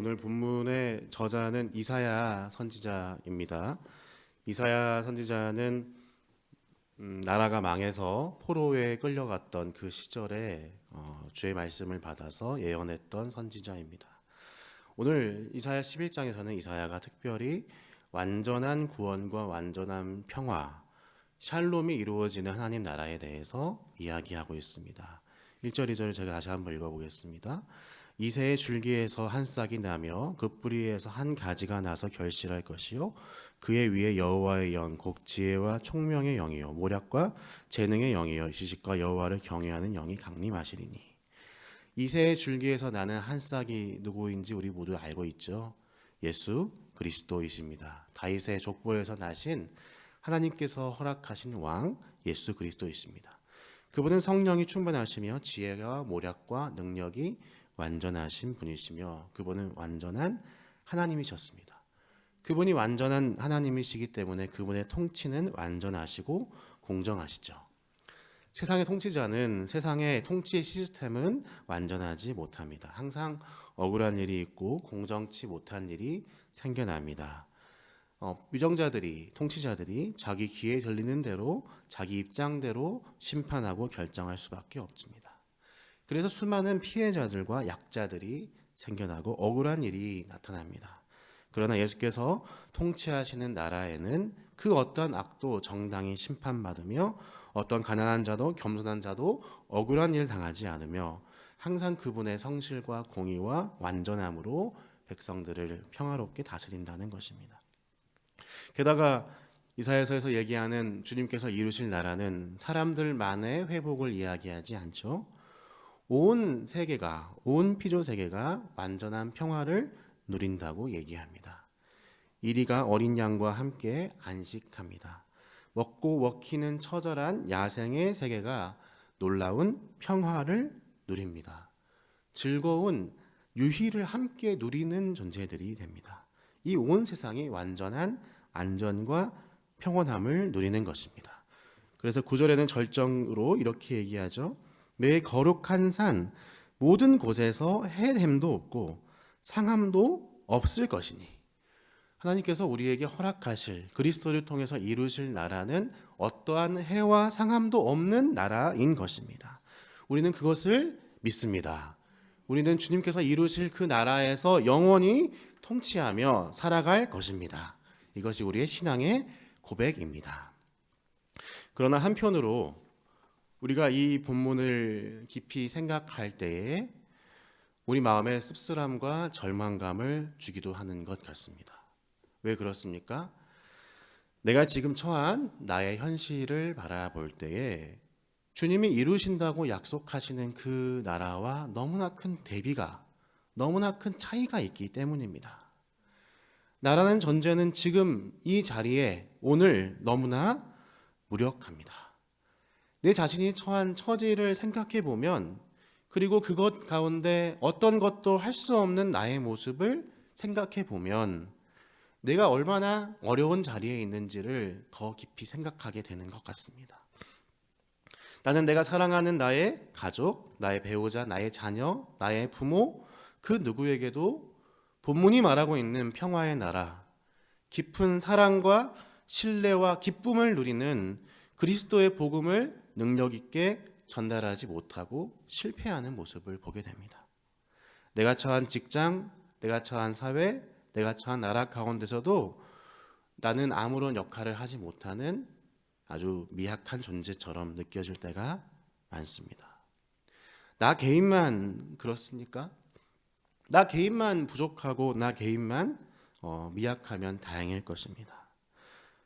오늘 본문의 저자는 이사야 선지자입니다. 이사야 선지자는 나라가 망해서 포로에 끌려갔던 그 시절에 주의 말씀을 받아서 예언했던 선지자입니다. 오늘 이사야 11장에서는 이사야가 특별히 완전한 구원과 완전한 평화, 샬롬이 이루어지는 하나님 나라에 대해서 이야기하고 있습니다. 1절, 2절 제가 다시 한번 읽어보겠습니다. 이새의 줄기에서 한 싹이 나며 그 뿌리에서 한 가지가 나서 결실할 것이요 그의 위에 여호와의 영 곧 지혜와 총명의 영이요 모략과 재능의 영이요 지식과 여호와를 경외하는 영이 강림하시리니. 이새의 줄기에서 나는 한 싹이 누구인지 우리 모두 알고 있죠. 예수 그리스도이십니다. 다윗의 족보에서 나신 하나님께서 허락하신 왕 예수 그리스도이십니다. 그분은 성령이 충만하시며 지혜와 모략과 능력이 완전하신 분이시며 그분은 완전한 하나님이셨습니다. 그분이 완전한 하나님이시기 때문에 그분의 통치는 완전하시고 공정하시죠. 세상의 통치자는 세상의 통치 시스템은 완전하지 못합니다. 항상 억울한 일이 있고 공정치 못한 일이 생겨납니다. 위정자들이, 통치자들이 자기 귀에 들리는 대로 자기 입장대로 심판하고 결정할 수밖에 없습니다. 그래서 수많은 피해자들과 약자들이 생겨나고 억울한 일이 나타납니다. 그러나 예수께서 통치하시는 나라에는 그 어떤 악도 정당히 심판받으며 어떤 가난한 자도 겸손한 자도 억울한 일 당하지 않으며 항상 그분의 성실과 공의와 완전함으로 백성들을 평화롭게 다스린다는 것입니다. 게다가 이사야서에서 얘기하는 주님께서 이루실 나라는 사람들만의 회복을 이야기하지 않죠. 온 세계가, 온 피조 세계가 완전한 평화를 누린다고 얘기합니다. 이리가 어린 양과 함께 안식합니다. 먹고 먹히는 처절한 야생의 세계가 놀라운 평화를 누립니다. 즐거운 유희를 함께 누리는 존재들이 됩니다. 이 온 세상이 완전한 안전과 평온함을 누리는 것입니다. 그래서 9절에는 절정으로 이렇게 얘기하죠. 내 거룩한 산 모든 곳에서 해됨도 없고 상함도 없을 것이니. 하나님께서 우리에게 허락하실 그리스도를 통해서 이루실 나라는 어떠한 해와 상함도 없는 나라인 것입니다. 우리는 그것을 믿습니다. 우리는 주님께서 이루실 그 나라에서 영원히 통치하며 살아갈 것입니다. 이것이 우리의 신앙의 고백입니다. 그러나 한편으로 우리가 이 본문을 깊이 생각할 때에 우리 마음에 씁쓸함과 절망감을 주기도 하는 것 같습니다. 왜 그렇습니까? 내가 지금 처한 나의 현실을 바라볼 때에 주님이 이루신다고 약속하시는 그 나라와 너무나 큰 대비가, 너무나 큰 차이가 있기 때문입니다. 나라는 존재는 지금 이 자리에 오늘 너무나 무력합니다. 내 자신이 처한 처지를 생각해 보면 그리고 그것 가운데 어떤 것도 할 수 없는 나의 모습을 생각해 보면 내가 얼마나 어려운 자리에 있는지를 더 깊이 생각하게 되는 것 같습니다. 나는 내가 사랑하는 나의 가족, 나의 배우자, 나의 자녀, 나의 부모 그 누구에게도 본문이 말하고 있는 평화의 나라, 깊은 사랑과 신뢰와 기쁨을 누리는 그리스도의 복음을 능력 있게 전달하지 못하고 실패하는 모습을 보게 됩니다. 내가 처한 직장, 내가 처한 사회, 내가 처한 나라 가운데서도 나는 아무런 역할을 하지 못하는 아주 미약한 존재처럼 느껴질 때가 많습니다. 나 개인만 그렇습니까? 나 개인만 부족하고 나 개인만 미약하면 다행일 것입니다.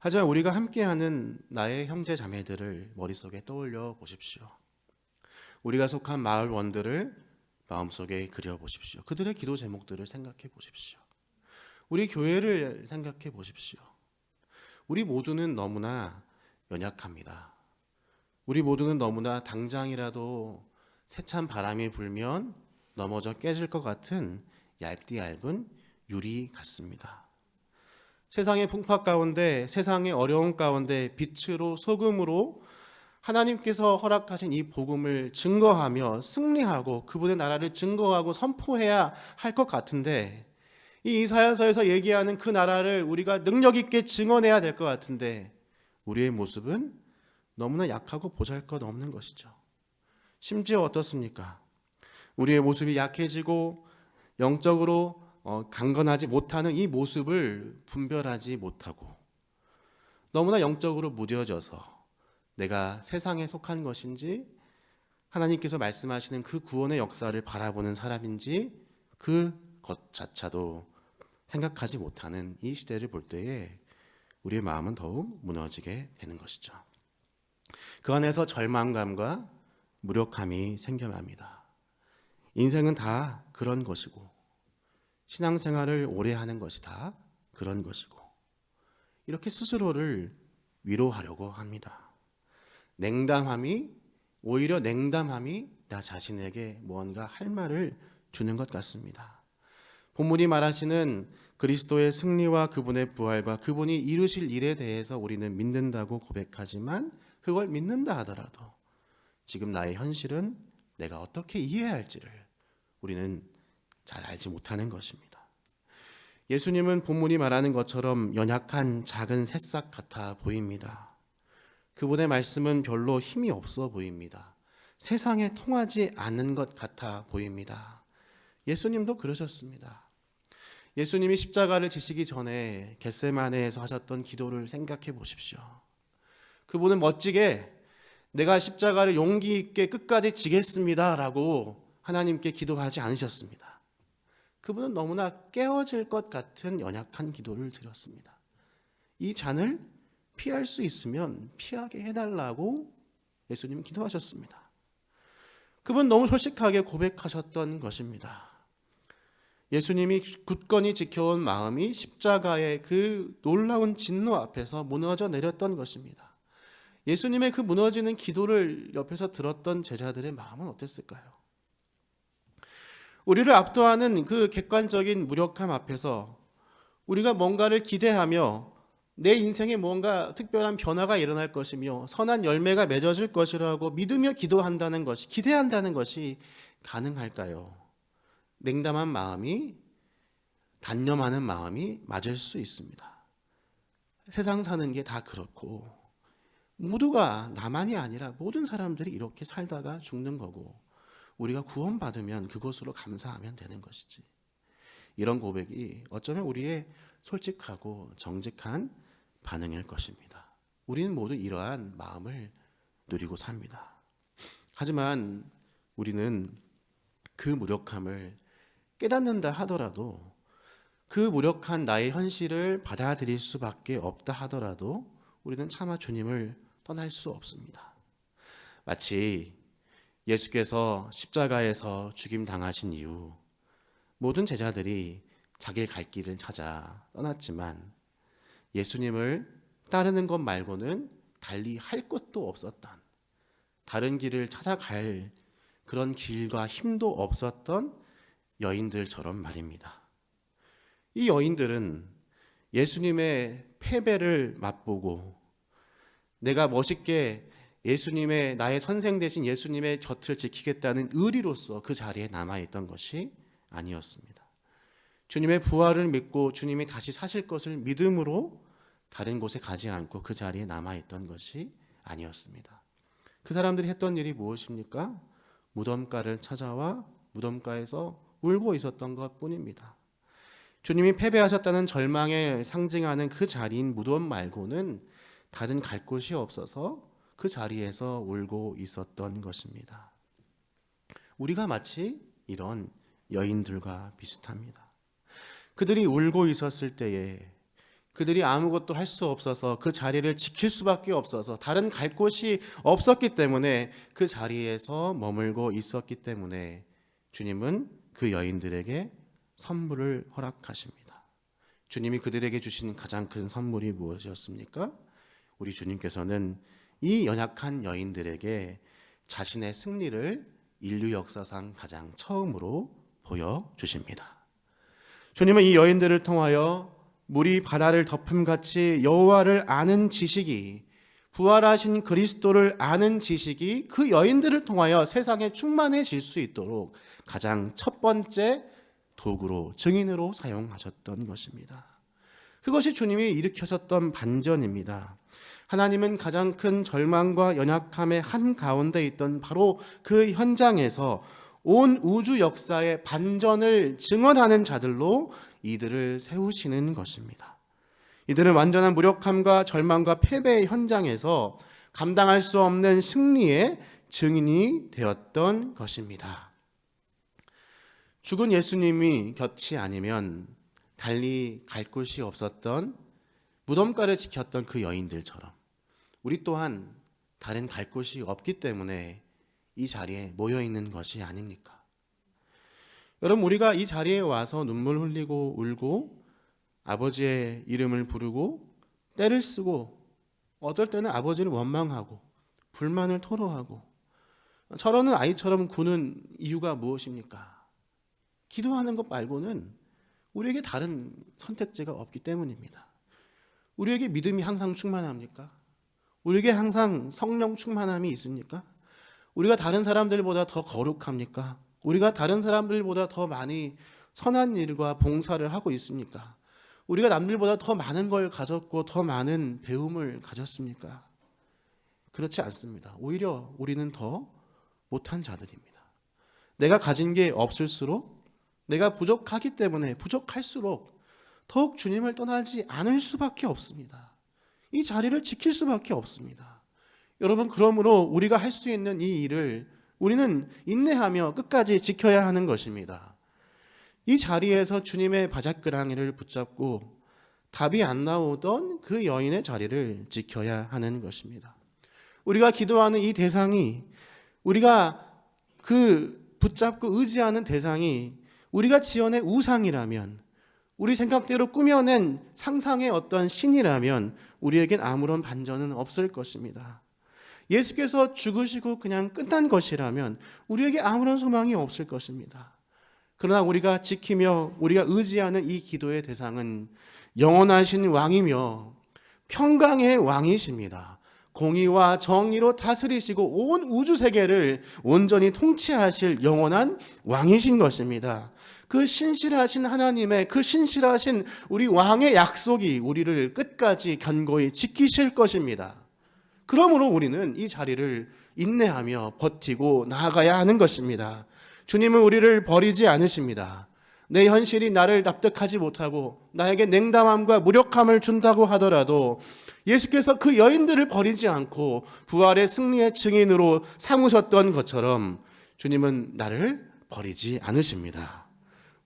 하지만 우리가 함께하는 나의 형제 자매들을 머릿속에 떠올려 보십시오. 우리가 속한 마을원들을 마음속에 그려보십시오. 그들의 기도 제목들을 생각해 보십시오. 우리 교회를 생각해 보십시오. 우리 모두는 너무나 연약합니다. 우리 모두는 너무나 당장이라도 세찬 바람이 불면 넘어져 깨질 것 같은 얇디 얇은 유리 같습니다. 세상의 풍파 가운데, 세상의 어려움 가운데 빛으로 소금으로 하나님께서 허락하신 이 복음을 증거하며 승리하고 그분의 나라를 증거하고 선포해야 할 것 같은데 이 이사야서에서 얘기하는 그 나라를 우리가 능력 있게 증언해야 될 것 같은데 우리의 모습은 너무나 약하고 보잘것없는 것이죠. 심지어 어떻습니까? 우리의 모습이 약해지고 영적으로 강건하지 못하는 이 모습을 분별하지 못하고 너무나 영적으로 무뎌져서 내가 세상에 속한 것인지 하나님께서 말씀하시는 그 구원의 역사를 바라보는 사람인지 그것조차도 생각하지 못하는 이 시대를 볼 때에 우리의 마음은 더욱 무너지게 되는 것이죠. 그 안에서 절망감과 무력함이 생겨납니다. 인생은 다 그런 것이고 신앙생활을 오래 하는 것이 다 그런 것이고 이렇게 스스로를 위로하려고 합니다. 오히려 냉담함이 나 자신에게 무언가 할 말을 주는 것 같습니다. 본문이 말하시는 그리스도의 승리와 그분의 부활과 그분이 이루실 일에 대해서 우리는 믿는다고 고백하지만 그걸 믿는다 하더라도 지금 나의 현실은 내가 어떻게 이해해야 할지를 우리는 잘 알지 못하는 것입니다. 예수님은 본문이 말하는 것처럼 연약한 작은 새싹 같아 보입니다. 그분의 말씀은 별로 힘이 없어 보입니다. 세상에 통하지 않는 것 같아 보입니다. 예수님도 그러셨습니다. 예수님이 십자가를 지시기 전에 겟세마네에서 하셨던 기도를 생각해 보십시오. 그분은 멋지게 내가 십자가를 용기 있게 끝까지 지겠습니다 라고 하나님께 기도하지 않으셨습니다. 그분은 너무나 깨어질 것 같은 연약한 기도를 드렸습니다. 이 잔을 피할 수 있으면 피하게 해달라고 예수님은 기도하셨습니다. 그분 너무 솔직하게 고백하셨던 것입니다. 예수님이 굳건히 지켜온 마음이 십자가의 그 놀라운 진노 앞에서 무너져 내렸던 것입니다. 예수님의 그 무너지는 기도를 옆에서 들었던 제자들의 마음은 어땠을까요? 우리를 압도하는 그 객관적인 무력함 앞에서 우리가 뭔가를 기대하며 내 인생에 뭔가 특별한 변화가 일어날 것이며 선한 열매가 맺어질 것이라고 믿으며 기도한다는 것이, 기대한다는 것이 가능할까요? 냉담한 마음이, 단념하는 마음이 맞을 수 있습니다. 세상 사는 게 다 그렇고 모두가 나만이 아니라 모든 사람들이 이렇게 살다가 죽는 거고 우리가 구원받으면 그것으로 감사하면 되는 것이지. 이런 고백이 어쩌면 우리의 솔직하고 정직한 반응일 것입니다. 우리는 모두 이러한 마음을 누리고 삽니다. 하지만 우리는 그 무력함을 깨닫는다 하더라도 그 무력한 나의 현실을 받아들일 수밖에 없다 하더라도 우리는 차마 주님을 떠날 수 없습니다. 마치 예수께서 십자가에서 죽임 당하신 이후 모든 제자들이 자기 갈 길을 찾아 떠났지만 예수님을 따르는 것 말고는 달리 할 것도 없었던, 다른 길을 찾아갈 그런 길과 힘도 없었던 여인들처럼 말입니다. 이 여인들은 예수님의 패배를 맛보고 내가 멋있게 예수님의, 나의 선생 되신 예수님의 곁을 지키겠다는 의리로서 그 자리에 남아있던 것이 아니었습니다. 주님의 부활을 믿고 주님이 다시 사실 것을 믿음으로 다른 곳에 가지 않고 그 자리에 남아있던 것이 아니었습니다. 그 사람들이 했던 일이 무엇입니까? 무덤가를 찾아와 무덤가에서 울고 있었던 것뿐입니다. 주님이 패배하셨다는 절망에 상징하는 그 자리인 무덤 말고는 다른 갈 곳이 없어서 그 자리에서 울고 있었던 것입니다. 우리가 마치 이런 여인들과 비슷합니다. 그들이 울고 있었을 때에 그들이 아무것도 할 수 없어서 그 자리를 지킬 수밖에 없어서 다른 갈 곳이 없었기 때문에 그 자리에서 머물고 있었기 때문에 주님은 그 여인들에게 선물을 허락하십니다. 주님이 그들에게 주신 가장 큰 선물이 무엇이었습니까? 우리 주님께서는 이 연약한 여인들에게 자신의 승리를 인류 역사상 가장 처음으로 보여주십니다. 주님은 이 여인들을 통하여 물이 바다를 덮음같이 여호와를 아는 지식이, 부활하신 그리스도를 아는 지식이 그 여인들을 통하여 세상에 충만해질 수 있도록 가장 첫 번째 도구로, 증인으로 사용하셨던 것입니다. 그것이 주님이 일으켜셨던 반전입니다. 하나님은 가장 큰 절망과 연약함의 한가운데 있던 바로 그 현장에서 온 우주 역사의 반전을 증언하는 자들로 이들을 세우시는 것입니다. 이들은 완전한 무력함과 절망과 패배의 현장에서 감당할 수 없는 승리의 증인이 되었던 것입니다. 죽은 예수님이 곁이 아니면 달리 갈 곳이 없었던 무덤가를 지켰던 그 여인들처럼 우리 또한 다른 갈 곳이 없기 때문에 이 자리에 모여 있는 것이 아닙니까? 여러분, 우리가 이 자리에 와서 눈물 흘리고 울고 아버지의 이름을 부르고 떼를 쓰고 어떨 때는 아버지를 원망하고 불만을 토로하고 저러는 아이처럼 구는 이유가 무엇입니까? 기도하는 것 말고는 우리에게 다른 선택지가 없기 때문입니다. 우리에게 믿음이 항상 충만합니까? 우리에게 항상 성령 충만함이 있습니까? 우리가 다른 사람들보다 더 거룩합니까? 우리가 다른 사람들보다 더 많이 선한 일과 봉사를 하고 있습니까? 우리가 남들보다 더 많은 걸 가졌고 더 많은 배움을 가졌습니까? 그렇지 않습니다. 오히려 우리는 더 못한 자들입니다. 내가 가진 게 없을수록, 내가 부족하기 때문에 부족할수록 더욱 주님을 떠나지 않을 수밖에 없습니다. 이 자리를 지킬 수밖에 없습니다. 여러분, 그러므로 우리가 할 수 있는 이 일을 우리는 인내하며 끝까지 지켜야 하는 것입니다. 이 자리에서 주님의 바짝그랑이를 붙잡고 답이 안 나오던 그 여인의 자리를 지켜야 하는 것입니다. 우리가 기도하는 이 대상이, 우리가 그 붙잡고 의지하는 대상이 우리가 지어낸 우상이라면, 우리 생각대로 꾸며낸 상상의 어떤 신이라면 우리에겐 아무런 반전은 없을 것입니다. 예수께서 죽으시고 그냥 끝난 것이라면 우리에게 아무런 소망이 없을 것입니다. 그러나 우리가 지키며 우리가 의지하는 이 기도의 대상은 영원하신 왕이며 평강의 왕이십니다. 공의와 정의로 다스리시고 온 우주 세계를 온전히 통치하실 영원한 왕이신 것입니다. 그 신실하신 하나님의, 그 신실하신 우리 왕의 약속이 우리를 끝까지 견고히 지키실 것입니다. 그러므로 우리는 이 자리를 인내하며 버티고 나아가야 하는 것입니다. 주님은 우리를 버리지 않으십니다. 내 현실이 나를 납득하지 못하고 나에게 냉담함과 무력함을 준다고 하더라도 예수께서 그 여인들을 버리지 않고 부활의 승리의 증인으로 삼으셨던 것처럼 주님은 나를 버리지 않으십니다.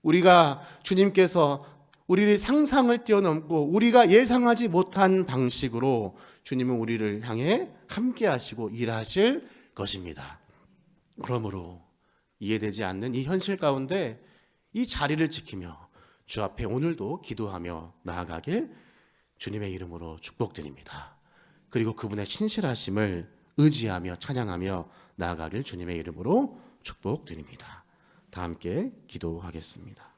우리가 주님께서 우리의 상상을 뛰어넘고 우리가 예상하지 못한 방식으로 주님은 우리를 향해 함께 하시고 일하실 것입니다. 그러므로 이해되지 않는 이 현실 가운데 이 자리를 지키며 주 앞에 오늘도 기도하며 나아가길 주님의 이름으로 축복드립니다. 그리고 그분의 신실하심을 의지하며 찬양하며 나아가길 주님의 이름으로 축복드립니다. 다 함께 기도하겠습니다.